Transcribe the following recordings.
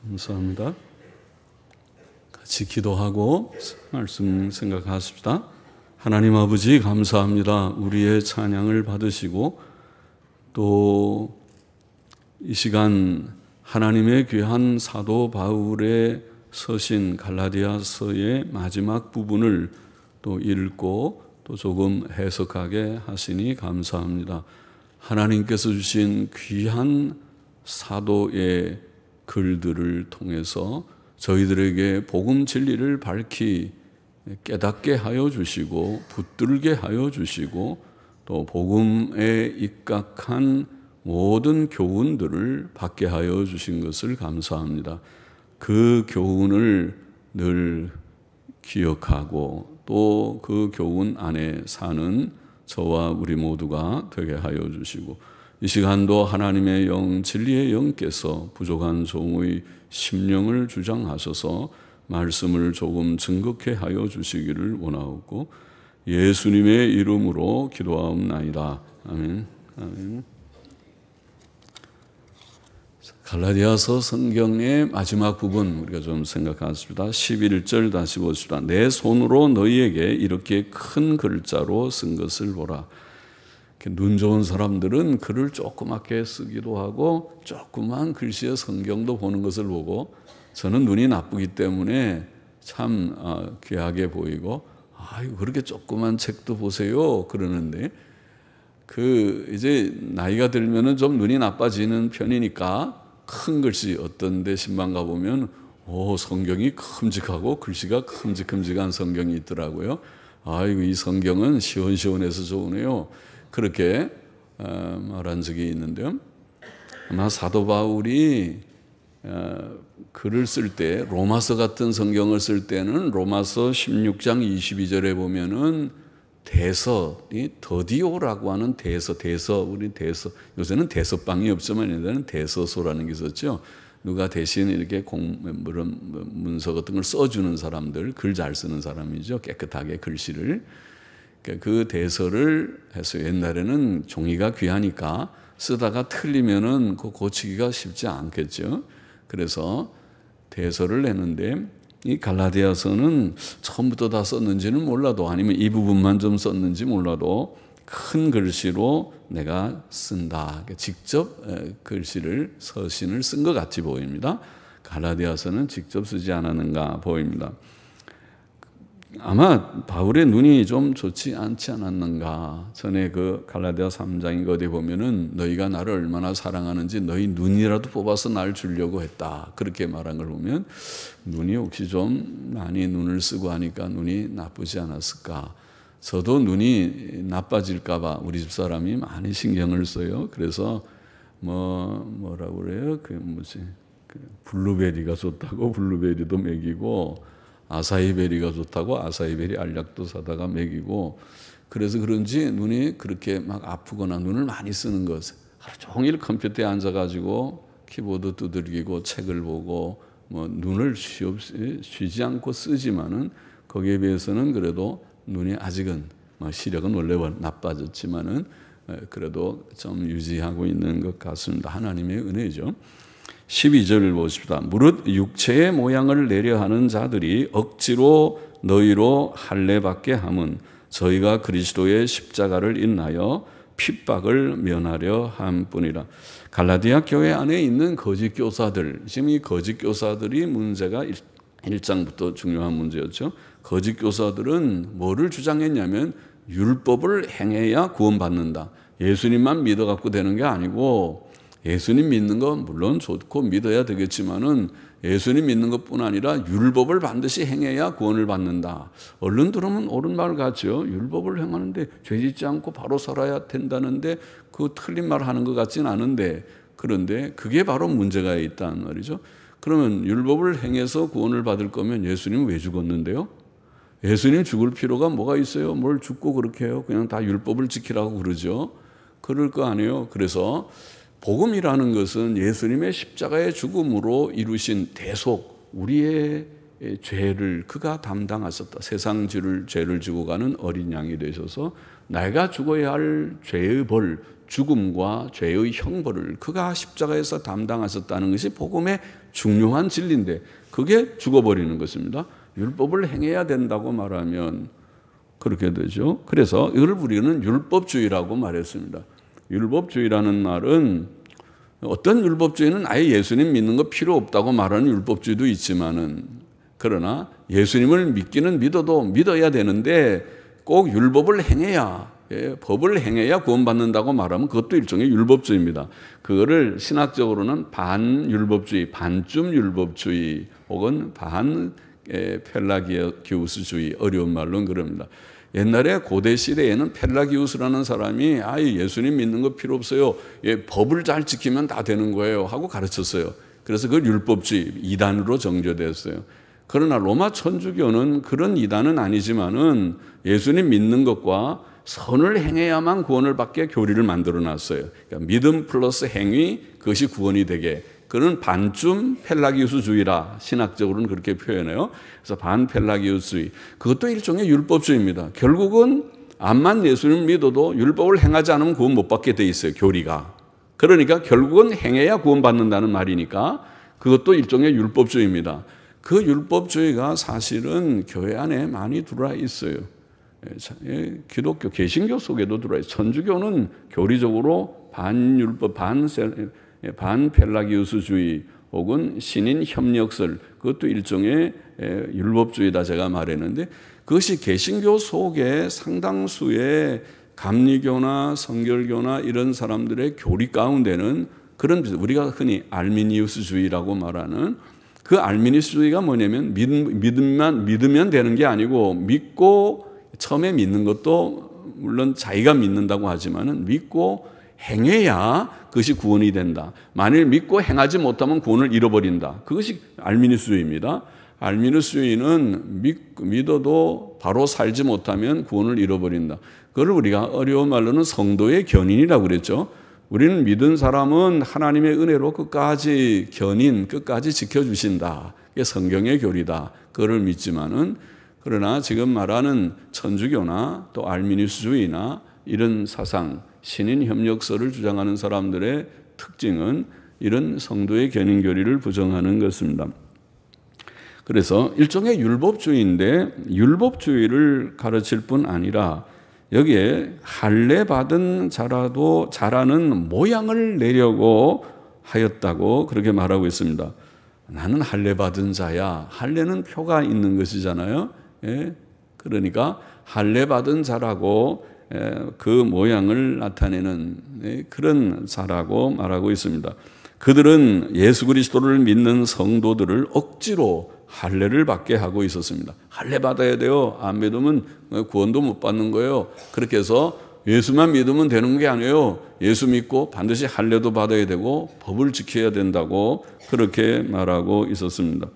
감사합니다. 같이 기도하고 말씀 생각하십시다. 하나님 아버지 감사합니다. 우리의 찬양을 받으시고 또 이 시간 하나님의 귀한 사도 바울의 서신 갈라디아서의 마지막 부분을 또 읽고 또 조금 해석하게 하시니 감사합니다. 하나님께서 주신 귀한 사도의 글들을 통해서 저희들에게 복음 진리를 밝히 깨닫게 하여 주시고 붙들게 하여 주시고 또 복음에 입각한 모든 교훈들을 받게 하여 주신 것을 감사합니다. 그 교훈을 늘 기억하고 또 그 교훈 안에 사는 저와 우리 모두가 되게 하여 주시고 이 시간도 하나님의 영, 진리의 영께서 부족한 종의 심령을 주장하셔서 말씀을 조금 증거케 하여 주시기를 원하옵고 예수님의 이름으로 기도하옵나이다. 아멘. 아멘. 갈라디아서 성경의 마지막 부분 우리가 좀 생각하십시다. 11절 다시 보십시다. 내 손으로 너희에게 이렇게 큰 글자로 쓴 것을 보라. 눈 좋은 사람들은 글을 조그맣게 쓰기도 하고 조그만 글씨의 성경도 보는 것을 보고 저는 눈이 나쁘기 때문에 참 귀하게 보이고 아이고 그렇게 조그만 책도 보세요 그러는데 이제 나이가 들면은 좀 눈이 나빠지는 편이니까 큰 글씨 어떤 데 신방 가보면 성경이 큼직하고 글씨가 큼직큼직한 성경이 있더라고요. 아이고 이 성경은 시원시원해서 좋으네요. 그렇게 말한 적이 있는데요. 아마 사도 바울이 글을 쓸 때 로마서 같은 성경을 쓸 때는 로마서 16장 22절에 보면은 대서이 더디오라고 하는 대서 우리 대서 요새는 대서방이 없지만 옛날에는 대서소라는 게 있었죠. 누가 대신 이렇게 문서 같은 걸 써주는 사람들, 글 잘 쓰는 사람이죠. 깨끗하게 글씨를. 그 대서를 해서 옛날에는 종이가 귀하니까 쓰다가 틀리면은 그 고치기가 쉽지 않겠죠. 그래서 대서를 내는데 이 갈라디아서는 처음부터 다 썼는지는 몰라도 아니면 이 부분만 좀 썼는지 몰라도 큰 글씨로 내가 쓴다. 직접 글씨를 서신을 쓴 것 같이 보입니다. 갈라디아서는 직접 쓰지 않았는가 보입니다. 아마 바울의 눈이 좀 좋지 않지 않았는가. 전에 그 갈라디아 3장인 어디 보면은 너희가 나를 얼마나 사랑하는지 너희 눈이라도 뽑아서 날 주려고 했다. 그렇게 말한 걸 보면 눈이 혹시 좀 많이 눈을 쓰고 하니까 눈이 나쁘지 않았을까. 저도 눈이 나빠질까 봐 우리 집사람이 많이 신경을 써요. 그래서 뭐라고 그래요? 블루베리가 좋다고 블루베리도 먹이고 아사이베리가 좋다고 아사이베리 알약도 사다가 먹이고 그래서 그런지 눈이 그렇게 막 아프거나 눈을 많이 쓰는 것 하루 종일 컴퓨터에 앉아가지고 키보드 두들기고 책을 보고 눈을 쉬지 않고 쓰지만은 거기에 비해서는 그래도 눈이 아직은 시력은 원래 나빠졌지만은 그래도 좀 유지하고 있는 것 같습니다. 하나님의 은혜죠. 12절을 보십시다. 무릇 육체의 모양을 내려 하는 자들이 억지로 너희로 할례받게 함은 저희가 그리스도의 십자가를 인하여 핍박을 면하려 함뿐이라. 갈라디아 교회 안에 있는 거짓 교사들, 지금 이 거짓 교사들이 문제가 1장부터 중요한 문제였죠. 거짓 교사들은 뭐를 주장했냐면 율법을 행해야 구원받는다. 예수님만 믿어갖고 되는 게 아니고 예수님 믿는 건 물론 좋고 믿어야 되겠지만은 예수님 믿는 것뿐 아니라 율법을 반드시 행해야 구원을 받는다. 얼른 들으면 옳은 말 같죠. 율법을 행하는데 죄 짓지 않고 바로 살아야 된다는데 그 틀린 말 하는 것 같진 않은데 그런데 그게 바로 문제가 있다는 말이죠. 그러면 율법을 행해서 구원을 받을 거면 예수님은 왜 죽었는데요? 예수님 죽을 필요가 뭐가 있어요? 뭘 죽고 그렇게 해요? 그냥 다 율법을 지키라고 그러죠. 그럴 거 아니에요. 그래서 복음이라는 것은 예수님의 십자가의 죽음으로 이루신 대속, 우리의 죄를 그가 담당하셨다. 세상 죄를 지고 가는 어린 양이 되셔서 내가 죽어야 할 죄의 벌, 죽음과 죄의 형벌을 그가 십자가에서 담당하셨다는 것이 복음의 중요한 진리인데 그게 죽어버리는 것입니다. 율법을 행해야 된다고 말하면 그렇게 되죠. 그래서 이걸 우리는 율법주의라고 말했습니다. 율법주의라는 말은 어떤 율법주의는 아예 예수님 믿는 거 필요 없다고 말하는 율법주의도 있지만은 그러나 예수님을 믿기는 믿어도 믿어야 되는데 꼭 율법을 행해야 법을 행해야 구원받는다고 말하면 그것도 일종의 율법주의입니다. 그거를 신학적으로는 반율법주의, 반쯤 율법주의 혹은 펠라기우스주의 어려운 말로는 그럽니다. 옛날에 고대 시대에는 펠라기우스라는 사람이 예수님 믿는 거 필요 없어요. 법을 잘 지키면 다 되는 거예요 하고 가르쳤어요. 그래서 그걸 율법주의, 이단으로 정죄됐어요. 그러나 로마 천주교는 그런 이단은 아니지만은 예수님 믿는 것과 선을 행해야만 구원을 받게 교리를 만들어 놨어요. 그러니까 믿음 플러스 행위, 그것이 구원이 되게. 그는 반쯤 펠라기우스주의라 신학적으로는 그렇게 표현해요. 그래서 반펠라기우스주의. 그것도 일종의 율법주의입니다. 결국은 암만 예수님을 믿어도 율법을 행하지 않으면 구원 못 받게 돼 있어요. 교리가. 그러니까 결국은 행해야 구원받는다는 말이니까 그것도 일종의 율법주의입니다. 그 율법주의가 사실은 교회 안에 많이 들어와 있어요. 기독교, 개신교 속에도 들어와 있어요. 천주교는 교리적으로 반율법, 반펠라기우스주의 혹은 신인 협력설, 그것도 일종의 율법주의다 제가 말했는데 그것이 개신교 속에 상당수의 감리교나 성결교나 이런 사람들의 교리 가운데는 그런 우리가 흔히 알미니우스주의라고 말하는 그 알미니우스주의가 뭐냐면 믿으면 되는 게 아니고 믿고 처음에 믿는 것도 물론 자기가 믿는다고 하지만은 믿고 행해야 그것이 구원이 된다. 만일 믿고 행하지 못하면 구원을 잃어버린다. 그것이 알미니우스주의입니다. 알미니우스주의는 믿어도 바로 살지 못하면 구원을 잃어버린다. 그걸 우리가 어려운 말로는 성도의 견인이라고 그랬죠. 우리는 믿은 사람은 하나님의 은혜로 끝까지 끝까지 지켜주신다. 이게 성경의 교리다. 그걸 믿지만은 그러나 지금 말하는 천주교나 또 알미니우스주의나 이런 사상, 신인 협력설을 주장하는 사람들의 특징은 이런 성도의 견인 교리를 부정하는 것입니다. 그래서 일종의 율법주의인데 율법주의를 가르칠 뿐 아니라 여기에 할례 받은 자라도 자라는 모양을 내려고 하였다고 그렇게 말하고 있습니다. 나는 할례 받은 자야. 할례는 표가 있는 것이잖아요. 그러니까 할례 받은 자라고 그 모양을 나타내는 그런 자라고 말하고 있습니다. 그들은 예수 그리스도를 믿는 성도들을 억지로 할례를 받게 하고 있었습니다. 할례 받아야 돼요. 안 믿으면 구원도 못 받는 거예요. 그렇게 해서 예수만 믿으면 되는 게 아니에요. 예수 믿고 반드시 할례도 받아야 되고 법을 지켜야 된다고 그렇게 말하고 있었습니다.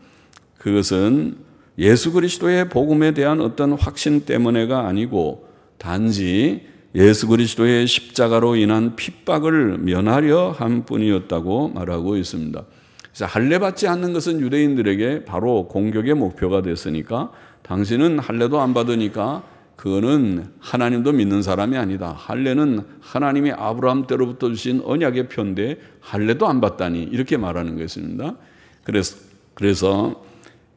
그것은 예수 그리스도의 복음에 대한 어떤 확신 때문에가 아니고 단지 예수 그리스도의 십자가로 인한 핍박을 면하려 한 뿐이었다고 말하고 있습니다. 그래서 할례 받지 않는 것은 유대인들에게 바로 공격의 목표가 됐으니까 당신은 할례도 안 받으니까 그거는 하나님도 믿는 사람이 아니다. 할례는 하나님이 아브라함 때로부터 주신 언약의 표인데 할례도 안 받다니 이렇게 말하는 것입니다. 그래서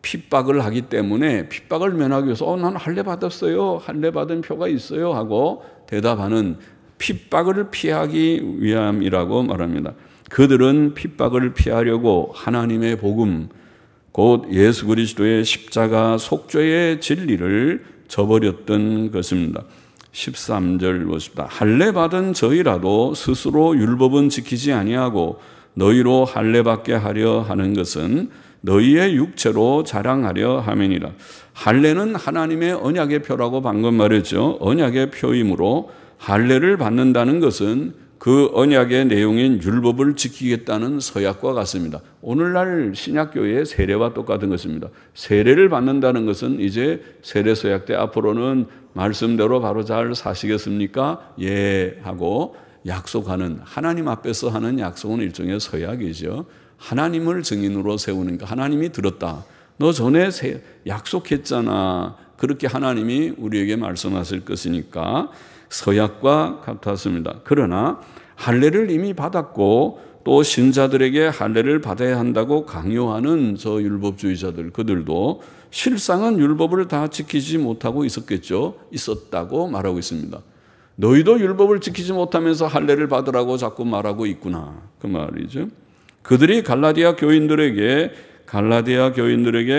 핍박을 하기 때문에 핍박을 면하기 위해서 나는 할례 받았어요. 할례 받은 표가 있어요 하고 대답하는 핍박을 피하기 위함이라고 말합니다. 그들은 핍박을 피하려고 하나님의 복음 곧 예수 그리스도의 십자가 속죄의 진리를 저버렸던 것입니다. 13절 보십시다. 할례 받은 저희라도 스스로 율법은 지키지 아니하고 너희로 할례 받게 하려 하는 것은 너희의 육체로 자랑하려 함이니라. 할례는 하나님의 언약의 표라고 방금 말했죠. 언약의 표이므로 할례를 받는다는 것은 그 언약의 내용인 율법을 지키겠다는 서약과 같습니다. 오늘날 신약교회의 세례와 똑같은 것입니다. 세례를 받는다는 것은 이제 세례 서약 때 앞으로는 말씀대로 바로 잘 사시겠습니까? 예 하고 약속하는 하나님 앞에서 하는 약속은 일종의 서약이죠. 하나님을 증인으로 세우니까 하나님이 들었다. 너 전에 약속했잖아. 그렇게 하나님이 우리에게 말씀하실 것이니까 서약과 같았습니다. 그러나 할례를 이미 받았고 또 신자들에게 할례를 받아야 한다고 강요하는 저 율법주의자들, 그들도 실상은 율법을 다 지키지 못하고 있었겠죠. 있었다고 말하고 있습니다. 너희도 율법을 지키지 못하면서 할례를 받으라고 자꾸 말하고 있구나, 그 말이죠. 그들이 갈라디아 교인들에게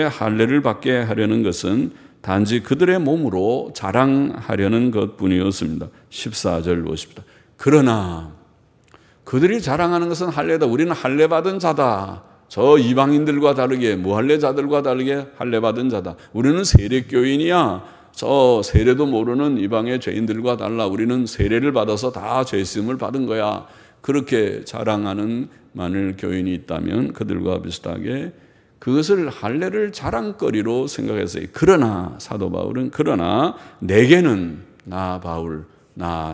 할례를 받게 하려는 것은 단지 그들의 몸으로 자랑하려는 것뿐이었습니다. 14절 보십시다. 그러나 그들이 자랑하는 것은 할례다. 우리는 할례 받은 자다. 저 이방인들과 다르게, 무할례자들과 다르게 할례 받은 자다. 우리는 세례교인이야. 저 세례도 모르는 이방의 죄인들과 달라. 우리는 세례를 받아서 다 죄심을 받은 거야. 그렇게 자랑하는 만일 교인이 있다면 그들과 비슷하게 그것을 할례를 자랑거리로 생각했어요. 그러나 사도 바울은 내게는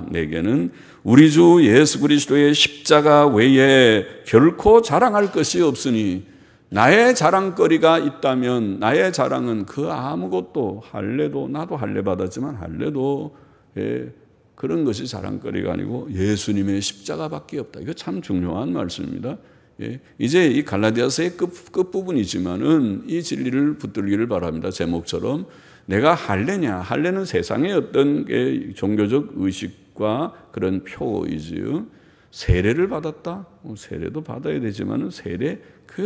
내게는 우리 주 예수 그리스도의 십자가 외에 결코 자랑할 것이 없으니, 나의 자랑거리가 있다면 나의 자랑은 그 아무것도, 할례도, 나도 할례 받았지만 할례도 그런 것이 자랑거리가 아니고 예수님의 십자가밖에 없다. 이거 참 중요한 말씀입니다. 이제 이 갈라디아서의 끝부분이지만은 이 진리를 붙들기를 바랍니다. 제목처럼 내가 할례냐? 할례는 세상의 어떤 종교적 의식과 그런 표이지요. 세례를 받았다? 세례도 받아야 되지만은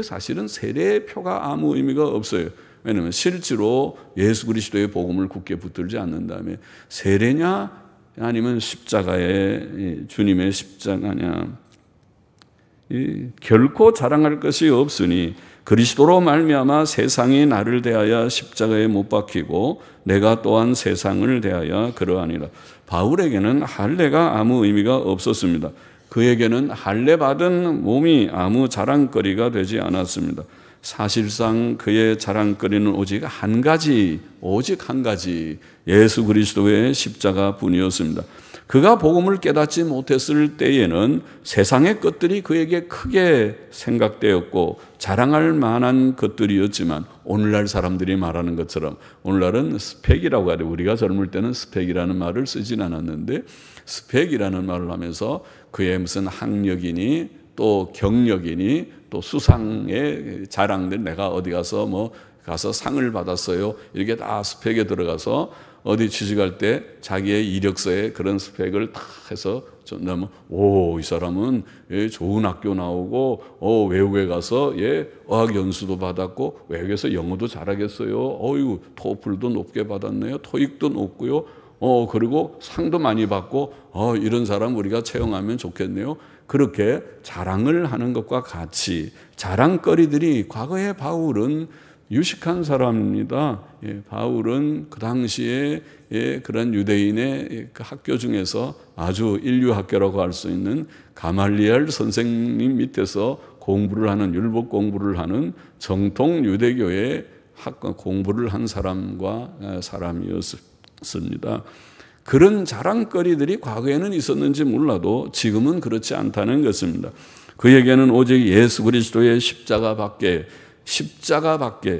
사실은 세례의 표가 아무 의미가 없어요. 왜냐하면 실제로 예수 그리스도의 복음을 굳게 붙들지 않는다면, 세례냐 아니면 주님의 십자가냐, 결코 자랑할 것이 없으니 그리스도로 말미암아 세상이 나를 대하여 십자가에 못 박히고 내가 또한 세상을 대하여 그러하니라. 바울에게는 할례가 아무 의미가 없었습니다. 그에게는 할례 받은 몸이 아무 자랑거리가 되지 않았습니다. 사실상 그의 자랑거리는 오직 한 가지, 예수 그리스도의 십자가뿐이었습니다. 그가 복음을 깨닫지 못했을 때에는 세상의 것들이 그에게 크게 생각되었고 자랑할 만한 것들이었지만, 오늘날 사람들이 말하는 것처럼, 오늘날은 스펙이라고 하죠. 우리가 젊을 때는 스펙이라는 말을 쓰진 않았는데, 스펙이라는 말을 하면서 그의 무슨 학력이니 또 경력이니 또 수상의 자랑들, 내가 어디 가서 가서 상을 받았어요, 이렇게 다 스펙에 들어가서 어디 취직할 때 자기의 이력서에 그런 스펙을 다 해서 이 사람은 좋은 학교 나오고 외국에 가서 어학 연수도 받았고 외국에서 영어도 잘하겠어요. 토플도 높게 받았네요. 토익도 높고요. 그리고 상도 많이 받고 이런 사람 우리가 채용하면 좋겠네요. 그렇게 자랑을 하는 것과 같이 자랑거리들이, 과거에 바울은 유식한 사람입니다. 바울은 그 당시에 그런 유대인의 그 학교 중에서 아주 인류 학교라고 할 수 있는 가말리엘 선생님 밑에서 율법 공부를 하는 정통 유대교의 공부를 한 사람이었습니다. 그런 자랑거리들이 과거에는 있었는지 몰라도 지금은 그렇지 않다는 것입니다. 그에게는 오직 예수 그리스도의 십자가밖에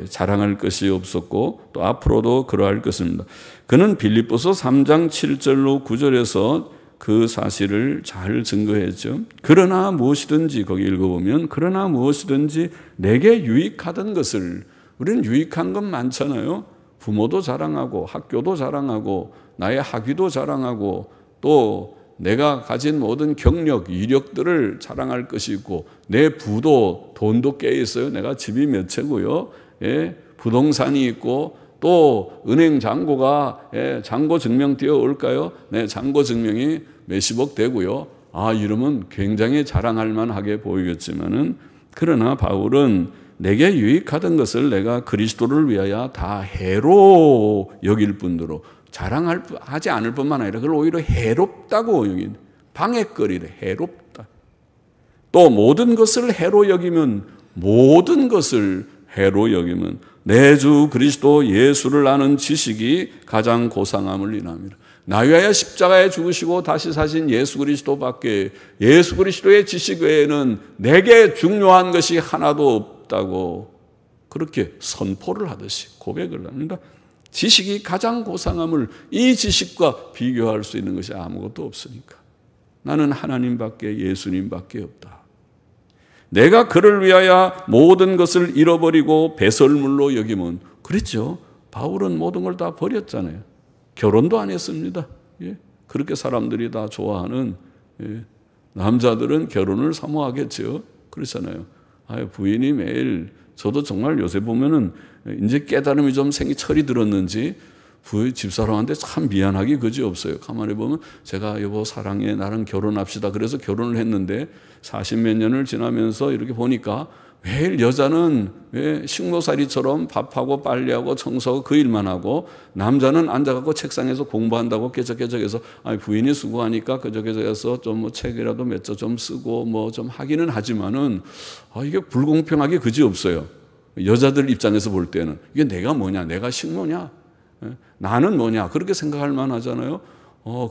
자랑할 것이 없었고 또 앞으로도 그러할 것입니다. 그는 빌립보서 3장 7절로 9절에서 그 사실을 잘 증거했죠. 그러나 무엇이든지, 거기 읽어보면 그러나 무엇이든지 내게 유익하던 것을, 우리는 유익한 건 많잖아요. 부모도 자랑하고 학교도 자랑하고 나의 학위도 자랑하고 또 내가 가진 모든 경력, 이력들을 자랑할 것이 있고, 내 부도, 돈도 꽤 있어요. 내가 집이 몇 채고요. 부동산이 있고, 또 은행 잔고가, 잔고 증명 띄어올까요? 네, 잔고 증명이 몇십억 되고요. 이러면 굉장히 자랑할 만하게 보이겠지만은, 그러나 바울은 내게 유익하던 것을 내가 그리스도를 위하여 다 해로 여길 뿐더러, 자랑하지 않을 뿐만 아니라 그걸 오히려 해롭다고 여긴, 방해거리래, 해롭다. 또 모든 것을 해로 여기면 내 주 그리스도 예수를 아는 지식이 가장 고상함을 인함이라. 나 위하여 십자가에 죽으시고 다시 사신 예수 그리스도밖에, 예수 그리스도의 지식 외에는 내게 중요한 것이 하나도 없다고 그렇게 선포를 하듯이 고백을 합니다. 지식이 가장 고상함을 이 지식과 비교할 수 있는 것이 아무것도 없으니까. 나는 하나님밖에 예수님밖에 없다. 내가 그를 위하여 모든 것을 잃어버리고 배설물로 여기면, 그랬죠. 바울은 모든 걸 다 버렸잖아요. 결혼도 안 했습니다. 예? 그렇게 사람들이 다 좋아하는, 남자들은 결혼을 사모하겠죠. 그렇잖아요. 부인이 매일, 저도 정말 요새 보면은 이제 깨달음이 좀 철이 들었는지 집사람한테 참 미안하기 그지없어요. 가만히 보면 제가 여보 사랑해, 나랑 결혼합시다. 그래서 결혼을 했는데 40몇 년을 지나면서 이렇게 보니까 매일 여자는 식모살이처럼 밥하고 빨래하고 청소하고 그 일만 하고, 남자는 앉아갖고 책상에서 공부한다고 깨적깨적해서 부인이 수고하니까 그저께저께서 좀 뭐 책이라도 몇 자 좀 쓰고 뭐 좀 하기는 하지만은 이게 불공평하게 그지없어요. 여자들 입장에서 볼 때는 이게 내가 뭐냐, 내가 식모냐, 나는 뭐냐, 그렇게 생각할 만하잖아요.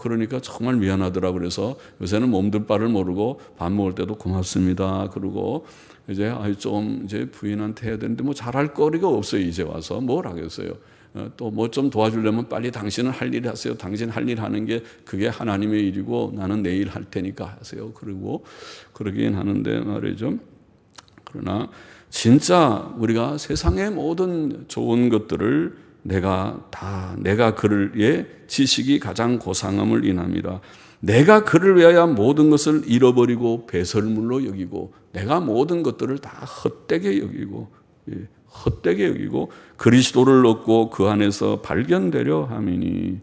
그러니까 정말 미안하더라. 그래서 요새는 몸둘 바를 모르고 밥 먹을 때도 고맙습니다. 그러고 이제 이제 부인한테 해야 되는데 뭐 잘할 거리가 없어요. 이제 와서 뭘 하겠어요. 또 뭐 좀 도와주려면 빨리 당신은 할 일 하세요. 당신 할 일 하는 게 그게 하나님의 일이고 나는 내 일 할 테니까 하세요. 그리고 그러긴 하는데 말이죠. 그러나 진짜 우리가 세상의 모든 좋은 것들을 내가 그를 지식이 가장 고상함을 인함이라. 내가 그를 위하여 모든 것을 잃어버리고 배설물로 여기고, 내가 모든 것들을 다 헛되게 여기고 그리스도를 얻고 그 안에서 발견되려 함이니.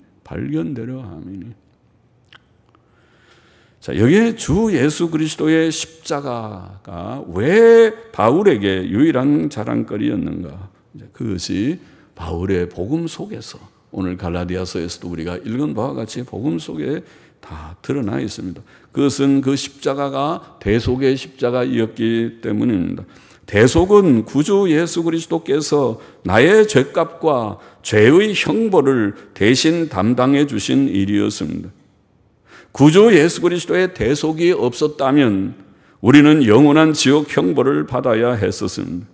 자, 여기에 주 예수 그리스도의 십자가가 왜 바울에게 유일한 자랑거리였는가? 그것이 바울의 복음 속에서, 오늘 갈라디아서에서도 우리가 읽은 바와 같이 복음 속에 다 드러나 있습니다. 그것은 그 십자가가 대속의 십자가이었기 때문입니다. 대속은 구주 예수 그리스도께서 나의 죄값과 죄의 형벌을 대신 담당해 주신 일이었습니다. 구주 예수 그리스도의 대속이 없었다면 우리는 영원한 지옥 형벌을 받아야 했었습니다.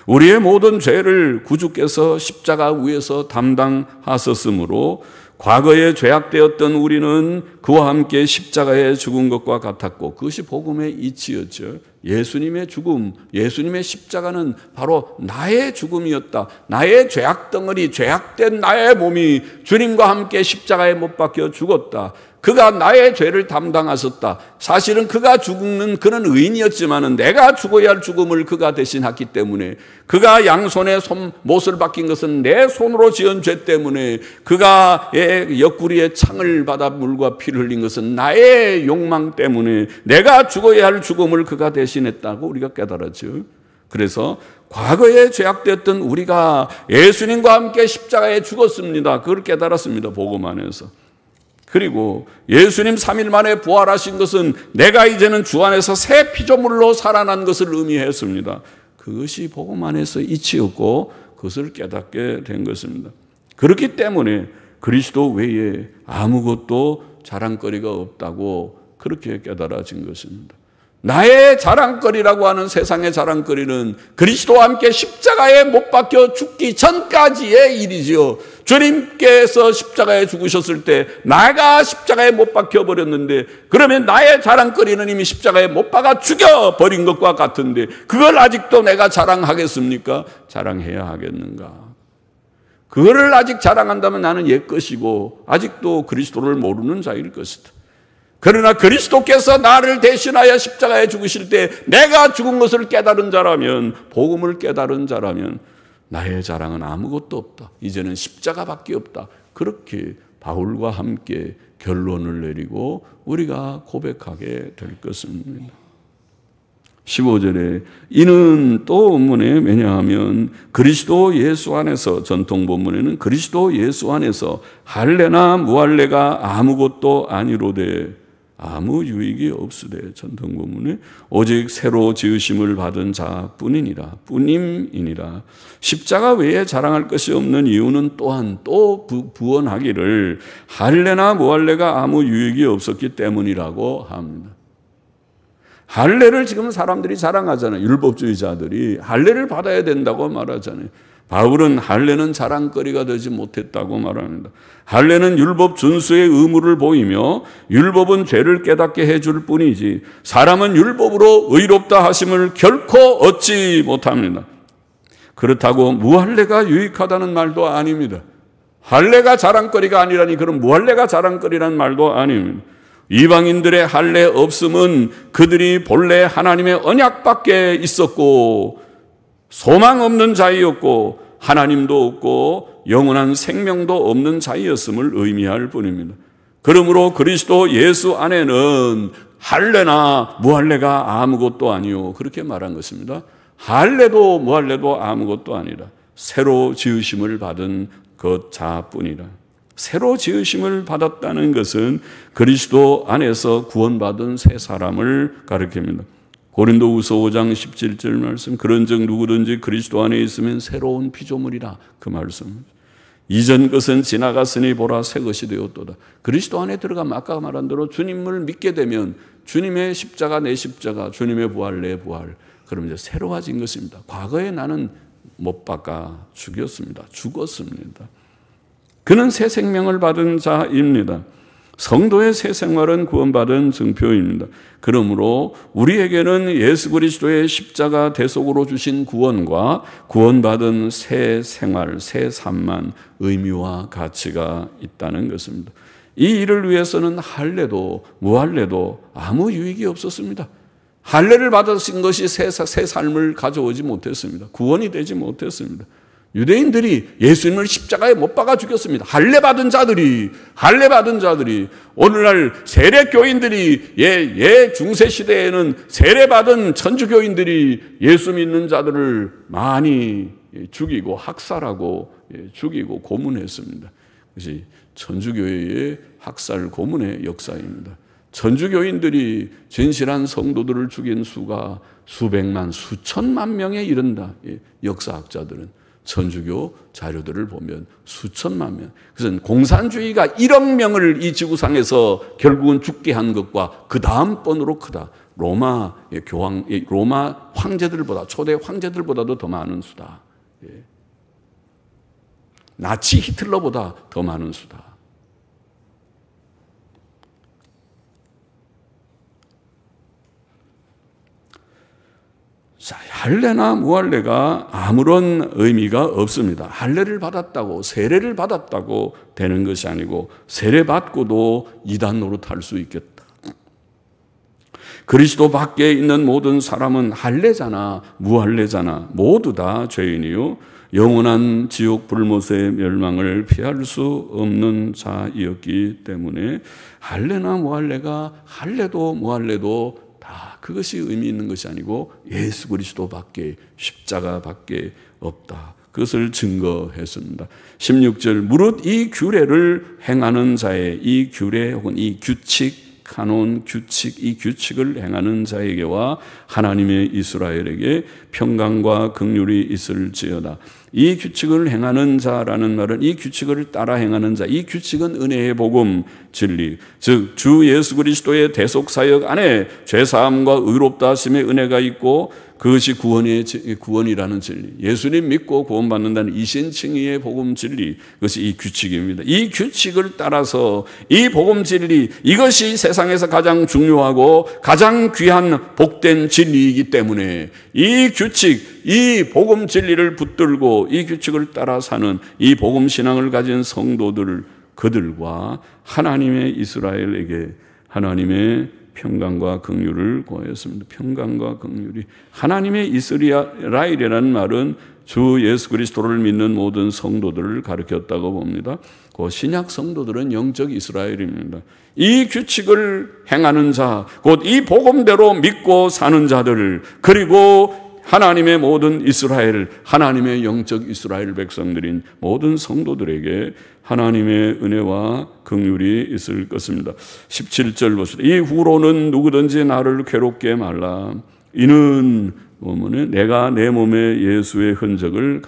우리의 모든 죄를 구주께서 십자가 위에서 담당하셨으므로 과거에 죄악되었던 우리는 그와 함께 십자가에 죽은 것과 같았고, 그것이 복음의 이치였죠. 예수님의 죽음, 예수님의 십자가는 바로 나의 죽음이었다. 나의 죄악 덩어리, 죄악된 나의 몸이 주님과 함께 십자가에 못 박혀 죽었다. 그가 나의 죄를 담당하셨다. 사실은 그가 죽는 그런 의인이었지만 내가 죽어야 할 죽음을 그가 대신했기 때문에, 그가 양손에 못을 박힌 것은 내 손으로 지은 죄 때문에, 그가 옆구리에 창을 받아 물과 피를 흘린 것은 나의 욕망 때문에 내가 죽어야 할 죽음을 그가 대신했다고 우리가 깨달았죠. 그래서 과거에 죄악되었던 우리가 예수님과 함께 십자가에 죽었습니다. 그걸 깨달았습니다. 복음 안에서. 그리고 예수님 3일 만에 부활하신 것은 내가 이제는 주 안에서 새 피조물로 살아난 것을 의미했습니다. 그것이 복음 안에서 이치였고 그것을 깨닫게 된 것입니다. 그렇기 때문에 그리스도 외에 아무것도 자랑거리가 없다고 그렇게 깨달아진 것입니다. 나의 자랑거리라고 하는 세상의 자랑거리는 그리스도와 함께 십자가에 못 박혀 죽기 전까지의 일이지요. 주님께서 십자가에 죽으셨을 때 나가 십자가에 못 박혀 버렸는데, 그러면 나의 자랑거리는 이미 십자가에 못 박아 죽여버린 것과 같은데 그걸 아직도 내가 자랑하겠습니까? 자랑해야 하겠는가? 그거를 아직 자랑한다면 나는 옛것이고 아직도 그리스도를 모르는 자일 것이다. 그러나 그리스도께서 나를 대신하여 십자가에 죽으실 때 내가 죽은 것을 깨달은 자라면, 복음을 깨달은 자라면 나의 자랑은 아무것도 없다. 이제는 십자가밖에 없다. 그렇게 바울과 함께 결론을 내리고 우리가 고백하게 될 것입니다. 15절에 이는 또 본문에 왜냐하면 그리스도 예수 안에서, 전통 본문에는 그리스도 예수 안에서 할례나 무할례가 아무것도 아니로되 아무 유익이 없으되, 전통 본문에 오직 새로 지으심을 받은 자뿐이니라, 뿐임이니라. 십자가 외에 자랑할 것이 없는 이유는 또한 또 할례를 지금 사람들이 자랑하잖아요. 율법주의자들이 할례를 받아야 된다고 말하잖아요. 바울은 할례는 자랑거리가 되지 못했다고 말합니다. 할례는 율법 준수의 의무를 보이며 율법은 죄를 깨닫게 해줄 뿐이지 사람은 율법으로 의롭다 하심을 결코 얻지 못합니다. 그렇다고 무할례가 유익하다는 말도 아닙니다. 할례가 자랑거리가 아니라니 그럼 무할례가 자랑거리라는 말도 아닙니다. 이방인들의 할례 없음은 그들이 본래 하나님의 언약밖에 있었고 소망 없는 자이었고 하나님도 없고 영원한 생명도 없는 자이었음을 의미할 뿐입니다. 그러므로 그리스도 예수 안에는 할례나 무할례가 아무것도 아니요 그렇게 말한 것입니다. 할례도 무할례도 아무것도 아니라 새로 지으심을 받은 것 자뿐이라. 새로 지으심을 받았다는 것은 그리스도 안에서 구원받은 새 사람을 가리킵니다. 고린도후서 5장 17절 말씀, 그런즉 누구든지 그리스도 안에 있으면 새로운 피조물이라, 그 말씀. 이전 것은 지나갔으니 보라 새 것이 되었도다. 그리스도 안에 들어가면 아까 말한 대로 주님을 믿게 되면 주님의 십자가 내 십자가, 주님의 부활 내 부활, 그럼 이제 새로워진 것입니다. 과거에 나는 못 박아 죽었습니다. 그는 새 생명을 받은 자입니다. 성도의 새 생활은 구원받은 증표입니다. 그러므로 우리에게는 예수 그리스도의 십자가 대속으로 주신 구원과 구원받은 새 생활, 새 삶만 의미와 가치가 있다는 것입니다. 이 일을 위해서는 할례도 무할례도 아무 유익이 없었습니다. 할례를 받으신 것이 새 삶을 가져오지 못했습니다. 구원이 되지 못했습니다. 유대인들이 예수님을 십자가에 못 박아 죽였습니다. 할례 받은 자들이 오늘날 세례교인들이 중세 시대에는 세례 받은 천주교인들이 예수 믿는 자들을 많이 죽이고 학살하고 죽이고 고문했습니다. 그것이 천주교회의 학살 고문의 역사입니다. 천주교인들이 진실한 성도들을 죽인 수가 수백만, 수천만 명에 이른다. 역사학자들은 천주교 자료들을 보면 수천만 명. 그래서 공산주의가 1억 명을 이 지구상에서 결국은 죽게 한 것과 그 다음 번으로 크다. 로마 황제들보다, 초대 황제들보다도 더 많은 수다. 나치 히틀러보다 더 많은 수다. 자, 할례나 무할례가 아무런 의미가 없습니다. 할례를 받았다고, 세례를 받았다고 되는 것이 아니고 세례 받고도 이단 노릇할 수 있겠다. 그리스도 밖에 있는 모든 사람은 할례자나 무할례자나 모두 다 죄인이요 영원한 지옥 불못의 멸망을 피할 수 없는 자이었기 때문에 할례나 무할례가 할례도 무할례도 그것이 의미 있는 것이 아니고 예수 그리스도밖에, 십자가밖에 없다. 그것을 증거했습니다. 16절 무릇 이 규례를 행하는 자의, 이 규례 혹은 이 규칙, 카논 규칙, 이 규칙을 행하는 자에게와 하나님의 이스라엘에게 평강과 긍휼이 있을지어다. 이 규칙을 행하는 자라는 말은 이 규칙을 따라 행하는 자, 이 규칙은 은혜의 복음, 진리, 즉 주 예수 그리스도의 대속 사역 안에 죄사함과 의롭다 하심의 은혜가 있고 그것이 구원이라는 진리, 예수님 믿고 구원받는다는 이신칭의의 복음 진리, 그것이 이 규칙입니다. 이 규칙을 따라서 이 복음 진리, 이것이 세상에서 가장 중요하고 가장 귀한 복된 진리이기 때문에 이 규칙, 이 복음 진리를 붙들고 이 규칙을 따라 사는 이 복음 신앙을 가진 성도들, 그들과 하나님의 이스라엘에게 하나님의 평강과 긍휼을 구하였습니다. 평강과 긍휼이, 하나님의 이스라엘이라는 말은 주 예수 그리스도를 믿는 모든 성도들을 가리켰다고 봅니다. 그 신약 성도들은 영적 이스라엘입니다. 이 규칙을 행하는 자, 곧 이 복음대로 믿고 사는 자들, 그리고 하나님의 모든 이스라엘, 하나님의 영적 이스라엘 백성들인 모든 성도들에게 하나님의 은혜와 긍휼이 있을 것입니다. 17절 보시다. 이후로는 누구든지 나를 괴롭게 말라. 이는 보면은 내가 내 몸에 예수의 흔적을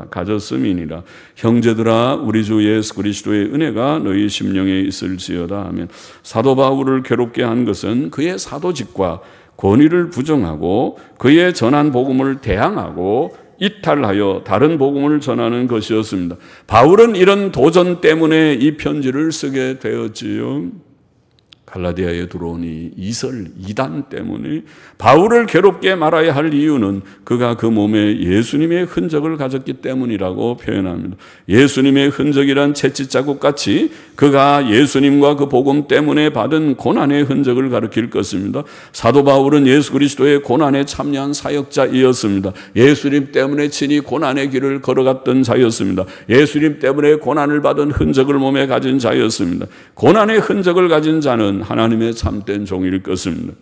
가졌음이니라. 형제들아, 우리 주 예수 그리스도의 은혜가 너희 심령에 있을지어다 하면, 사도 바울을 괴롭게 한 것은 그의 사도직과 권위를 부정하고 그의 전한 복음을 대항하고 이탈하여 다른 복음을 전하는 것이었습니다. 바울은 이런 도전 때문에 이 편지를 쓰게 되었지요. 갈라디아에 들어오니 이설 이단 때문에 바울을 괴롭게 말아야 할 이유는 그가 그 몸에 예수님의 흔적을 가졌기 때문이라고 표현합니다. 예수님의 흔적이란 채찍자국같이 그가 예수님과 그 복음 때문에 받은 고난의 흔적을 가리킬 것입니다. 사도 바울은 예수 그리스도의 고난에 참여한 사역자이었습니다. 예수님 때문에 친히 고난의 길을 걸어갔던 자였습니다. 예수님 때문에 고난을 받은 흔적을 몸에 가진 자였습니다. 고난의 흔적을 가진 자는 하나님의 참된 종일 것입니다.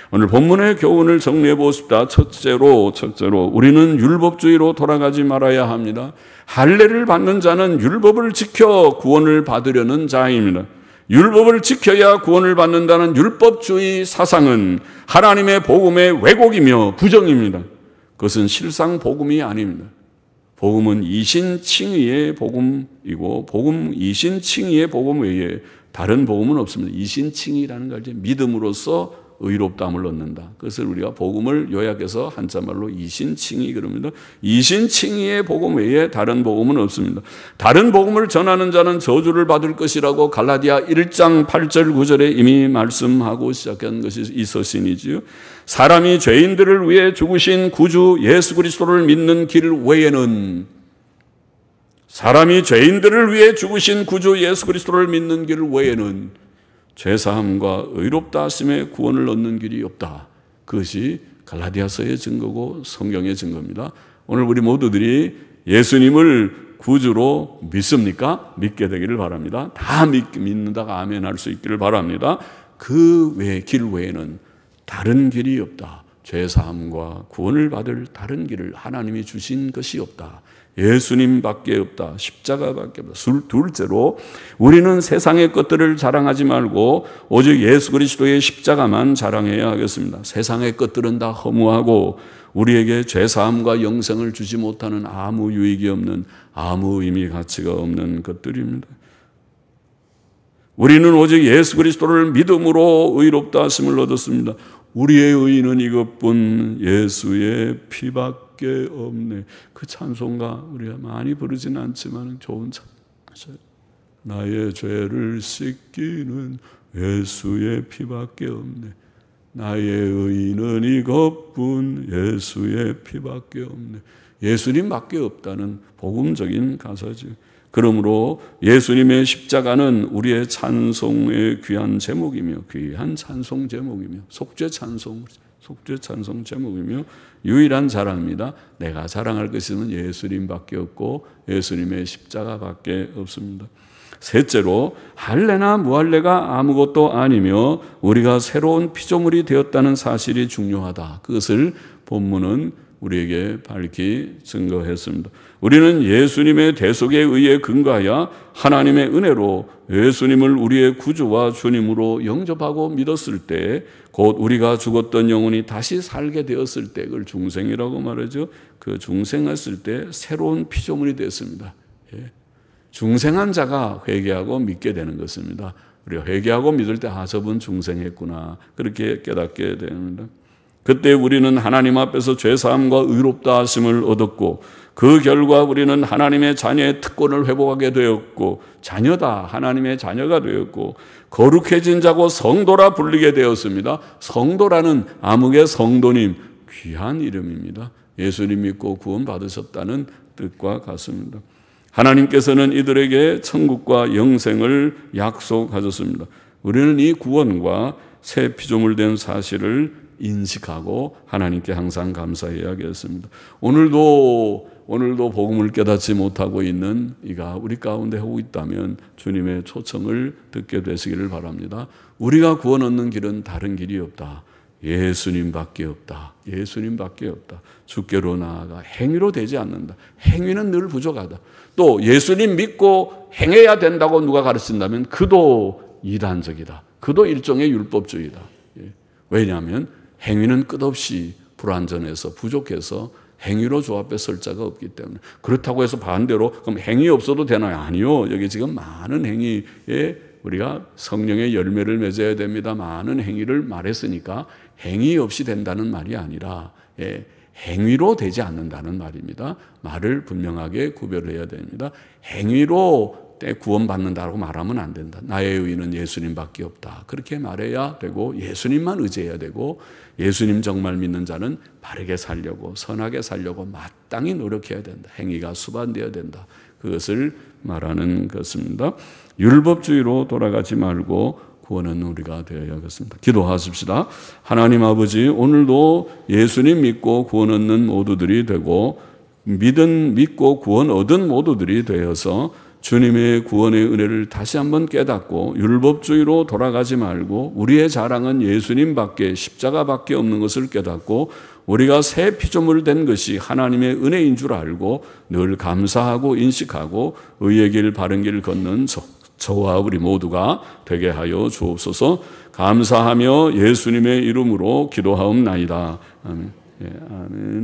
오늘 본문의 교훈을 정리해 보십시다. 첫째로 우리는 율법주의로 돌아가지 말아야 합니다. 할례를 받는 자는 율법을 지켜 구원을 받으려는 자입니다. 율법을 지켜야 구원을 받는다는 율법주의 사상은 하나님의 복음의 왜곡이며 부정입니다. 그것은 실상 복음이 아닙니다. 복음은 이신칭의의 복음이고 이신칭의의 복음 외에 다른 복음은 없습니다. 이신칭의라는 걸 이제 믿음으로써 의롭다함을 얻는다. 그것을 우리가 복음을 요약해서 한자말로 이신칭의 그럽니다. 이신칭의의 복음 외에 다른 복음은 없습니다. 다른 복음을 전하는 자는 저주를 받을 것이라고 갈라디아 1장 8절 9절에 이미 말씀하고 시작한 것이 이 서신이지요. 사람이 죄인들을 위해 죽으신 구주 예수 그리스도를 믿는 길 외에는 사람이 죄인들을 위해 죽으신 구주 예수 그리스도를 믿는 길 외에는 죄사함과 의롭다 하심의 구원을 얻는 길이 없다. 그것이 갈라디아서의 증거고 성경의 증거입니다. 오늘 우리 모두들이 예수님을 구주로 믿습니까? 믿게 되기를 바랍니다. 다 믿는다가 아멘 할 수 있기를 바랍니다. 그 길 외에는 다른 길이 없다. 죄사함과 구원을 받을 다른 길을 하나님이 주신 것이 없다. 예수님밖에 없다. 십자가밖에 없다. 둘째로 우리는 세상의 것들을 자랑하지 말고 오직 예수 그리스도의 십자가만 자랑해야 하겠습니다. 세상의 것들은 다 허무하고 우리에게 죄사함과 영생을 주지 못하는 아무 유익이 없는 아무 의미 가치가 없는 것들입니다. 우리는 오직 예수 그리스도를 믿음으로 의롭다 하심을 얻었습니다. 우리의 의는 이것뿐 예수의 피밖에 없네. 그 찬송가 우리가 많이 부르지는 않지만 좋은 찬송가죠. 나의 죄를 씻기는 예수의 피밖에 없네. 나의 의는 이것뿐 예수의 피밖에 없네. 예수님밖에 없다는 복음적인 가사죠. 그러므로 예수님의 십자가는 우리의 찬송의 귀한 제목이며 귀한 찬송 제목이며 속죄 찬송 제목이며 유일한 자랑입니다. 내가 자랑할 것은 예수님밖에 없고 예수님의 십자가밖에 없습니다. 셋째로 할례나 무할례가 아무것도 아니며 우리가 새로운 피조물이 되었다는 사실이 중요하다. 그것을 본문은 우리에게 밝히 증거했습니다. 우리는 예수님의 대속에 의해 근거하여 하나님의 은혜로 예수님을 우리의 구주와 주님으로 영접하고 믿었을 때 곧 우리가 죽었던 영혼이 다시 살게 되었을 때 그걸 중생이라고 말하죠. 그 중생했을 때 새로운 피조물이 됐습니다. 중생한 자가 회개하고 믿게 되는 것입니다. 우리가 회개하고 믿을 때 저분 중생했구나 그렇게 깨닫게 됩니다. 그때 우리는 하나님 앞에서 죄사함과 의롭다 하심을 얻었고 그 결과 우리는 하나님의 자녀의 특권을 회복하게 되었고 자녀다 하나님의 자녀가 되었고 거룩해진 자고 성도라 불리게 되었습니다. 성도라는 암흑의 성도님 귀한 이름입니다. 예수님 믿고 구원 받으셨다는 뜻과 같습니다. 하나님께서는 이들에게 천국과 영생을 약속하셨습니다. 우리는 이 구원과 새 피조물 된 사실을 인식하고 하나님께 항상 감사해야겠습니다. 오늘도 복음을 깨닫지 못하고 있는 이가 우리 가운데 하고 있다면 주님의 초청을 듣게 되시기를 바랍니다. 우리가 구원 얻는 길은 다른 길이 없다. 예수님밖에 없다. 예수님밖에 없다. 주께로 나아가 행위로 되지 않는다. 행위는 늘 부족하다. 또 예수님 믿고 행해야 된다고 누가 가르친다면 그도 이단적이다. 그도 일종의 율법주의다. 왜냐하면 행위는 끝없이 불완전해서 부족해서 행위로 조합해 설 자가 없기 때문에. 그렇다고 해서 반대로 그럼 행위 없어도 되나요? 아니요. 여기 지금 많은 행위에 우리가 성령의 열매를 맺어야 됩니다. 많은 행위를 말했으니까 행위 없이 된다는 말이 아니라 행위로 되지 않는다는 말입니다. 말을 분명하게 구별해야 됩니다. 행위로 구원받는다고 말하면 안 된다. 나의 의의는 예수님밖에 없다. 그렇게 말해야 되고 예수님만 의지해야 되고 예수님 정말 믿는 자는 바르게 살려고 선하게 살려고 마땅히 노력해야 된다. 행위가 수반되어야 된다. 그것을 말하는 것입니다. 율법주의로 돌아가지 말고 구원은 우리가 되어야겠습니다. 기도하십시다. 하나님 아버지, 오늘도 예수님 믿고 구원 얻는 모두들이 되고 믿고 구원 얻은 모두들이 되어서 주님의 구원의 은혜를 다시 한번 깨닫고 율법주의로 돌아가지 말고 우리의 자랑은 예수님밖에 십자가밖에 없는 것을 깨닫고 우리가 새 피조물 된 것이 하나님의 은혜인 줄 알고 늘 감사하고 인식하고 의의 길 바른 길 걷는 저와 우리 모두가 되게 하여 주옵소서. 감사하며 예수님의 이름으로 기도하옵나이다. 아멘. 아멘.